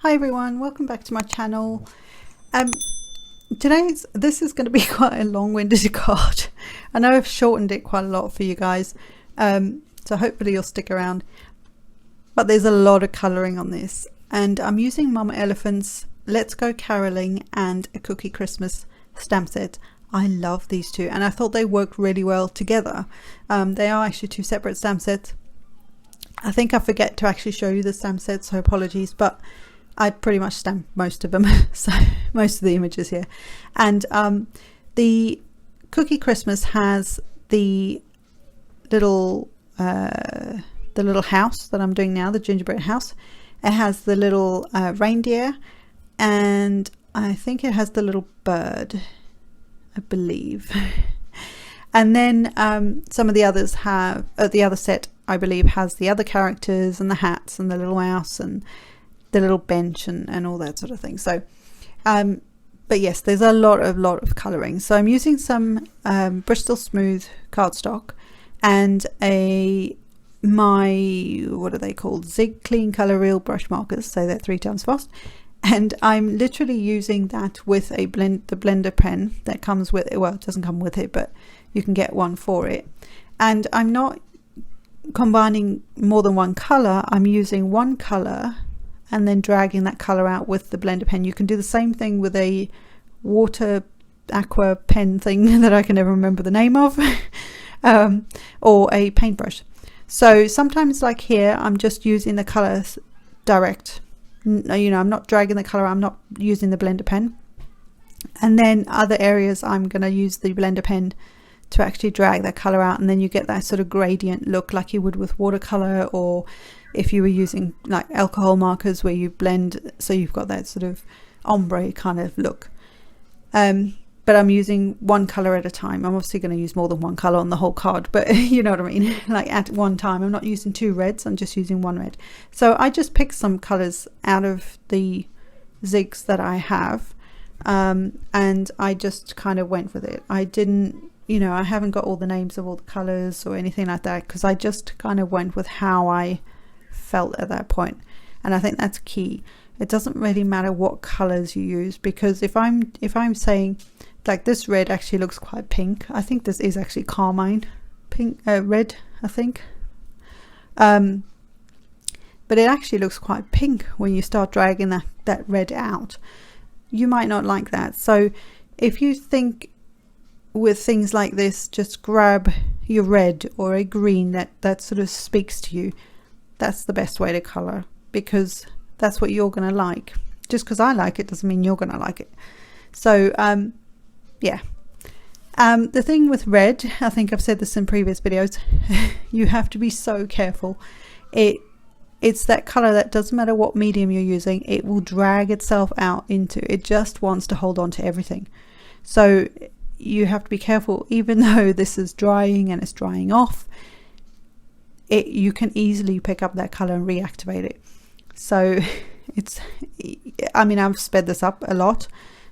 Hi everyone, welcome back to my channel. This is going to be quite a long-winded card. I know I've shortened it quite a lot for you guys, so hopefully you'll stick around. But there's a lot of colouring on this, and I'm using Mama Elephant's Let's Go Caroling and a Cookie Christmas stamp set. I love these two, and I thought they worked really well together. They are actually two separate stamp sets. I think I forget to actually show you the stamp set, so apologies, but I pretty much stamped most of them, so most of the images here. And the Cookie Christmas has the little house that I'm doing now, the gingerbread house. It has the little reindeer, and I think it has the little bird, I believe. And then some of the others have the other set, I believe, has the other characters and the hats and the little mouse and the little bench and all that sort of thing. So but yes, there's a lot of colouring. So I'm using some Bristol Smooth cardstock and what are they called, Zig Clean Colour Reel brush markers, say that 3 times fast. And I'm literally using that with the blender pen that comes with it. Well, it doesn't come with it, but you can get one for it. And I'm not combining more than one colour. I'm using one colour and then dragging that colour out with the blender pen. You can do the same thing with a water aqua pen thing that I can never remember the name of, or a paintbrush. So sometimes, like here, I'm just using the colours direct. I'm not dragging the colour, I'm not using the blender pen. And then other areas I'm going to use the blender pen to actually drag that colour out, and then you get that sort of gradient look like you would with watercolour, or if you were using like alcohol markers where you blend, so you've got that sort of ombre kind of look. But I'm using one colour at a time. I'm obviously going to use more than one colour on the whole card, but you know what I mean, like at one time. I'm not using 2 reds, I'm just using 1 red. So I just picked some colours out of the zigs that I have, and I just kind of went with it. I didn't, I haven't got all the names of all the colours or anything like that, because I just kind of went with how I felt at that point. And I think that's key. It doesn't really matter what colours you use, because if I'm saying, like, this red actually looks quite pink. I think this is actually carmine pink, red, I think. But it actually looks quite pink when you start dragging that red out. You might not like that. So if you think with things like this, just grab your red or a green that sort of speaks to you. That's the best way to colour, because that's what you're going to like. Just because I like it doesn't mean you're going to like it. So yeah. The thing with red, I think I've said this in previous videos, you have to be so careful. It's that colour that doesn't matter what medium you're using, it will drag itself out into, it just wants to hold on to everything. So you have to be careful, even though this is drying and it's drying off, you can easily pick up that colour and reactivate it. So I've sped this up a lot,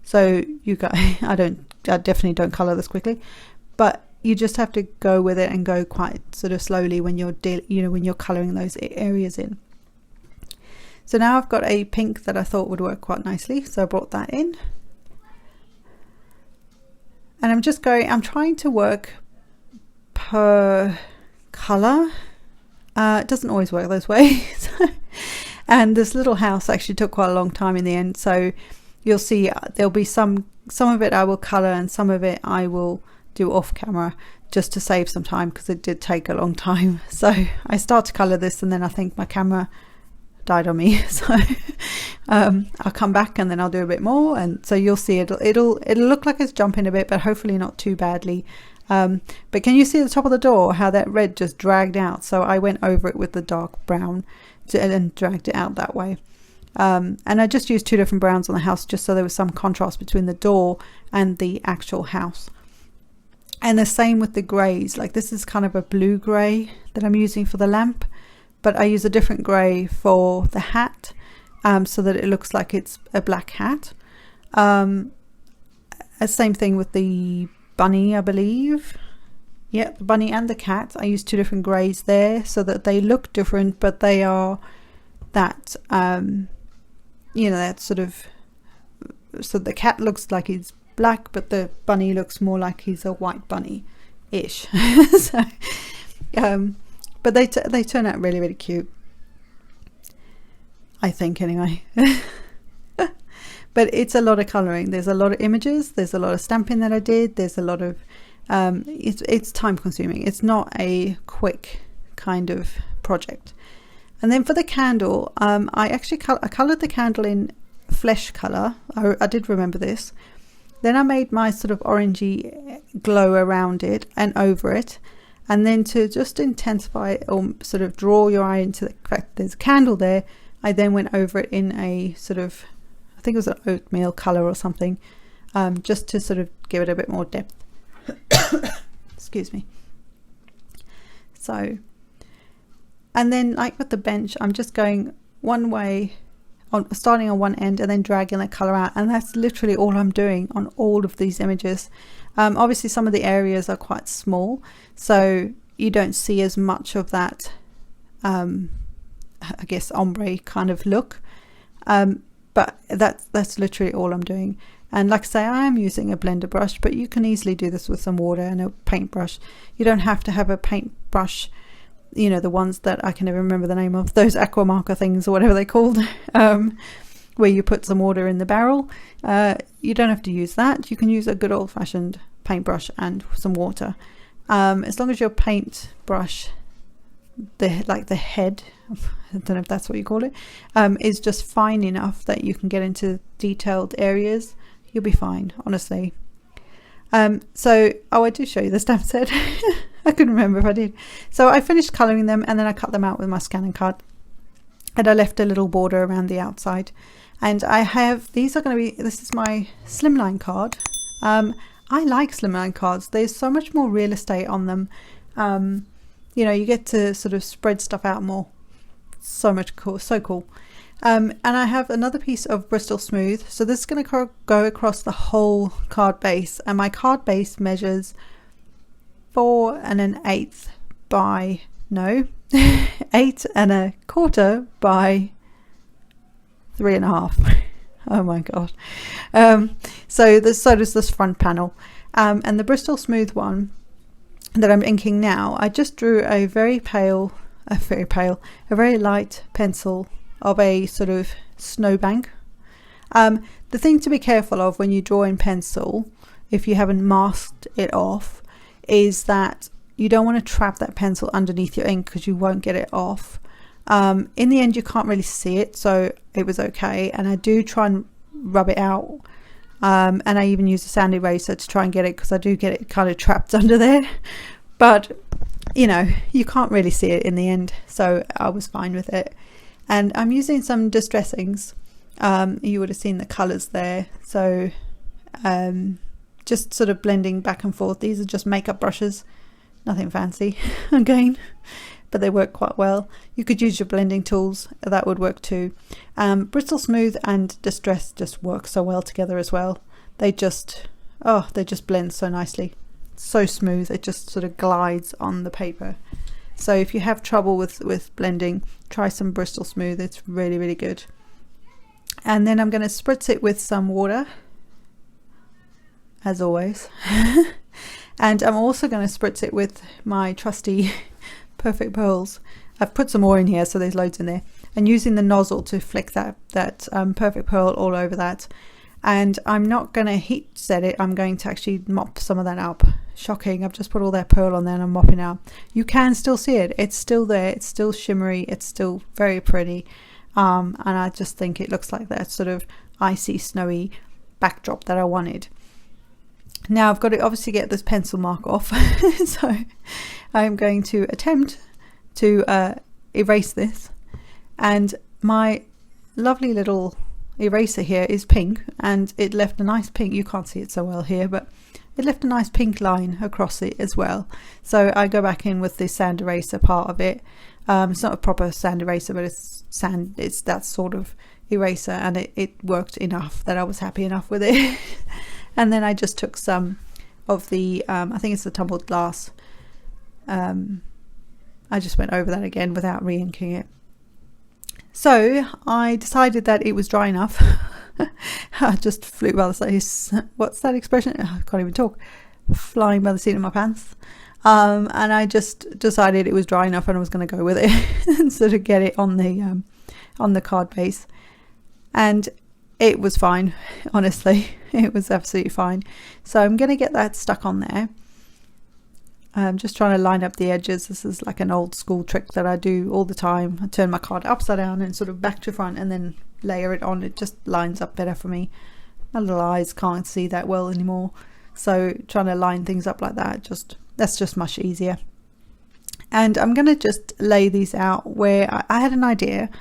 so you guys, I definitely don't colour this quickly, but you just have to go with it and go quite sort of slowly when you're when you're colouring those areas in. So now I've got a pink that I thought would work quite nicely, so I brought that in. And I'm trying to work per colour. It doesn't always work this way. And this little house actually took quite a long time in the end. So you'll see there'll be some of it I will colour and some of it I will do off camera just to save some time, because it did take a long time. So I start to colour this and then I think my camera died on me. So I'll come back and then I'll do a bit more, and so you'll see it'll look like it's jumping a bit, but hopefully not too badly. But can you see at the top of the door how that red just dragged out? So I went over it with the dark brown and dragged it out that way. And I just used 2 different browns on the house just so there was some contrast between the door and the actual house. And the same with the greys. Like, this is kind of a blue grey that I'm using for the lamp, but I use a different grey for the hat, so that it looks like it's a black hat. Same thing with the bunny, I believe. Yeah, the bunny and the cat. I use 2 different greys there so that they look different, but they are that you know, that sort of, so the cat looks like he's black, but the bunny looks more like he's a white bunny-ish. So, but they turn out really, really cute, I think, anyway. But it's a lot of colouring. There's a lot of images. There's a lot of stamping that I did. There's a lot of, it's time consuming. It's not a quick kind of project. And then for the candle, I actually I coloured the candle in flesh colour. I did remember this. Then I made my sort of orangey glow around it and over it. And then to just intensify it, or sort of draw your eye into the fact there's a candle there, I then went over it in a sort of, I think it was an oatmeal colour or something, just to sort of give it a bit more depth. Excuse me. So, and then like with the bench, I'm just going one way, starting on one end and then dragging the colour out, and that's literally all I'm doing on all of these images. Obviously some of the areas are quite small, so you don't see as much of that, I guess, ombre kind of look. But that's literally all I'm doing. And like I say, I am using a blender brush, but you can easily do this with some water and a paintbrush. You don't have to have a paintbrush, you know, the ones that I can never remember the name of, those aqua marker things or whatever they're called, where you put some water in the barrel. You don't have to use that. You can use a good old-fashioned paintbrush and some water. As long as your paintbrush, the head, I don't know if that's what you call it, is just fine enough that you can get into detailed areas, you'll be fine, honestly. So, I did show you the stamp set. I couldn't remember if I did. So I finished colouring them, and then I cut them out with my scanning card, and I left a little border around the outside. And I have, these are going to be, this is my Slimline card. I like Slimline cards. There's so much more real estate on them. You know, you get to sort of spread stuff out more. So much cool, so cool. And I have another piece of Bristol Smooth. So this is going to go across the whole card base, and my card base measures 4 1/8 by 8 1/4 by 3 1/2. Oh my god. So does this front panel, and the Bristol Smooth one that I'm inking now, I just drew a very light pencil of a sort of snowbank. The thing to be careful of when you draw in pencil, if you haven't masked it off, is that you don't want to trap that pencil underneath your ink, because you won't get it off. In the end, you can't really see it, so it was okay. And I do try and rub it out, and I even use a sand eraser to try and get it, because I do get it kind of trapped under there. But you know, you can't really see it in the end, so I was fine with it. And I'm using some distressings. You would have seen the colours there, so just sort of blending back and forth. These are just makeup brushes, nothing fancy again, but they work quite well. You could use your blending tools, that would work too. Bristol Smooth and Distress just work so well together as well. They just blend so nicely, so smooth, it just sort of glides on the paper. So if you have trouble with blending, try some Bristol Smooth, it's really, really good. And then I'm going to spritz it with some water, as always. And I'm also going to spritz it with my trusty Perfect Pearls. I've put some more in here, so there's loads in there, and using the nozzle to flick that Perfect Pearl all over that. And I'm not going to heat set it, I'm going to actually mop some of that up. Shocking, I've just put all that pearl on there and I'm mopping out. You can still see it, it's still there, it's still shimmery, it's still very pretty. And I just think it looks like that sort of icy, snowy backdrop that I wanted. Now I've got to obviously get this pencil mark off, so I'm going to attempt to erase this. And my lovely little eraser here is pink, and it left a nice pink, you can't see it so well here, but it left a nice pink line across it as well. So I go back in with the sand eraser part of it. It's not a proper sand eraser, but it's that sort of eraser, and it worked enough that I was happy enough with it. And then I just took some of the I think it's the tumbled glass. I just went over that again without re-inking it. So I decided that it was dry enough. I just flew by the face. What's that expression? I can't even talk. Flying by the seat of my pants. And I just decided it was dry enough and I was going to go with it and sort of get it on the card base. And it was fine, honestly. It was absolutely fine. So I'm going to get that stuck on there. I'm just trying to line up the edges. This is like an old school trick that I do all the time. I turn my card upside down and sort of back to front and then layer it on. It just lines up better for me. My little eyes can't see that well anymore. So trying to line things up like that, that's just much easier. And I'm going to just lay these out where I had an idea,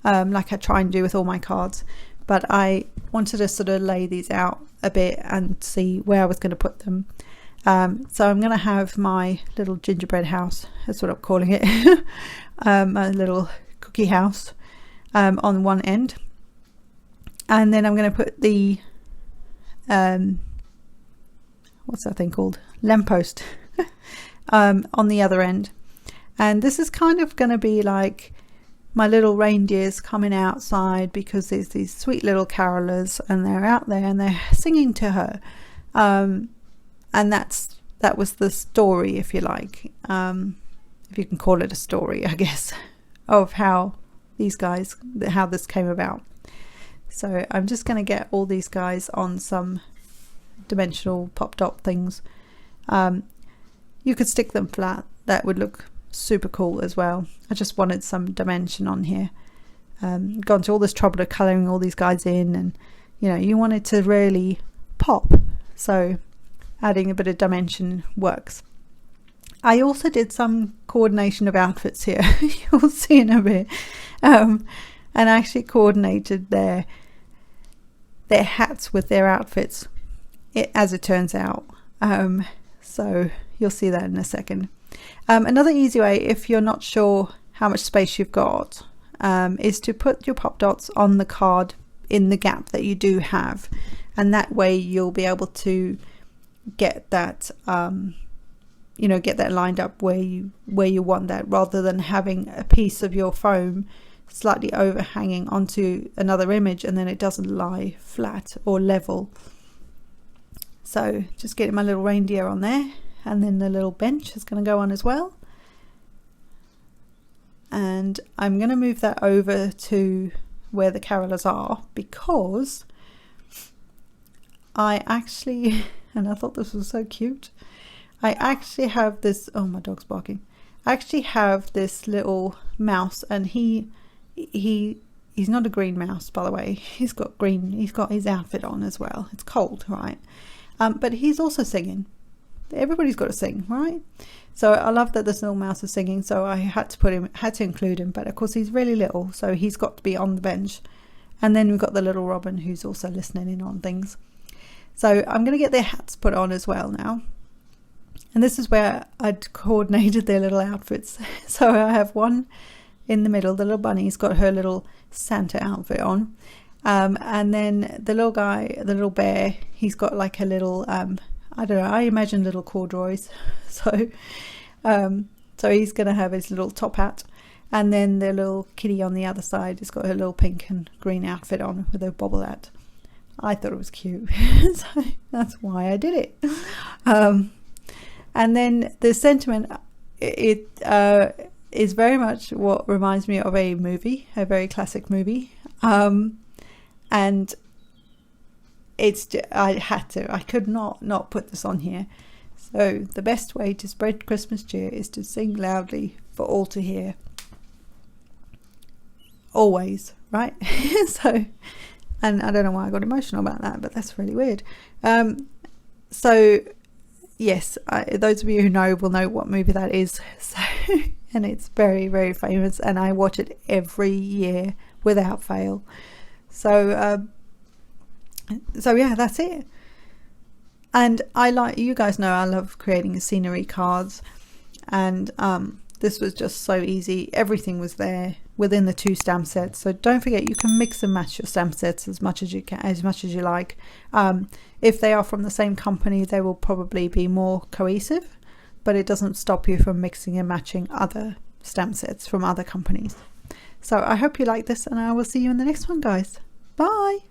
like I try and do with all my cards, but I wanted to sort of lay these out a bit and see where I was going to put them. So I'm going to have my little gingerbread house, that's what I'm calling it, my little cookie house on one end. And then I'm going to put the, what's that thing called? Lamppost on the other end. And this is kind of going to be like my little reindeers coming outside because there's these sweet little carolers and they're out there and they're singing to her. And that was the story, if you like, if you can call it a story, I guess, of how this came about. So I'm just going to get all these guys on some dimensional pop dot things. You could stick them flat. That would look super cool as well. I just wanted some dimension on here. Gone to all this trouble of colouring all these guys in, and you want it to really pop. So adding a bit of dimension works. I also did some coordination of outfits here. You'll see in a bit. And I actually coordinated their hats with their outfits, as it turns out. So you'll see that in a second. Another easy way, if you're not sure how much space you've got, is to put your pop dots on the card in the gap that you do have. And that way you'll be able to get that get that lined up where you want that, rather than having a piece of your foam slightly overhanging onto another image and then it doesn't lie flat or level. So just getting my little reindeer on there, and then the little bench is going to go on as well. And I'm going to move that over to where the carolers are, because I actually and I thought this was so cute, I actually have this, oh, my dog's barking. I actually have this little mouse, and he's not a green mouse, by the way. He's got his outfit on as well. It's cold, right? But he's also singing. Everybody's got to sing, right? So I love that this little mouse is singing, so I had to include him, but of course he's really little, so he's got to be on the bench. And then we've got the little robin who's also listening in on things. So I'm going to get their hats put on as well now. And this is where I'd coordinated their little outfits. So I have one in the middle, the little bunny's got her little Santa outfit on. And then the little guy, the little bear, he's got like a little, I don't know, I imagine little corduroys. So he's going to have his little top hat. And then the little kitty on the other side has got her little pink and green outfit on with her bobble hat. I thought it was cute. So that's why I did it. And then the sentiment, it is very much what reminds me of a movie, a very classic movie. And I could not put this on here. So the best way to spread Christmas cheer is to sing loudly for all to hear. Always, right? So, and I don't know why I got emotional about that, but that's really weird. So yes, those of you who know will know what movie that is. So, and it's very, very famous, and I watch it every year without fail. So yeah, that's it. And you guys know I love creating scenery cards, and this was just so easy. Everything was there within the 2 stamp sets. So don't forget, you can mix and match your stamp sets as much as you like. If they are from the same company, they will probably be more cohesive, but it doesn't stop you from mixing and matching other stamp sets from other companies. So I hope you like this, and I will see you in the next one, guys. Bye.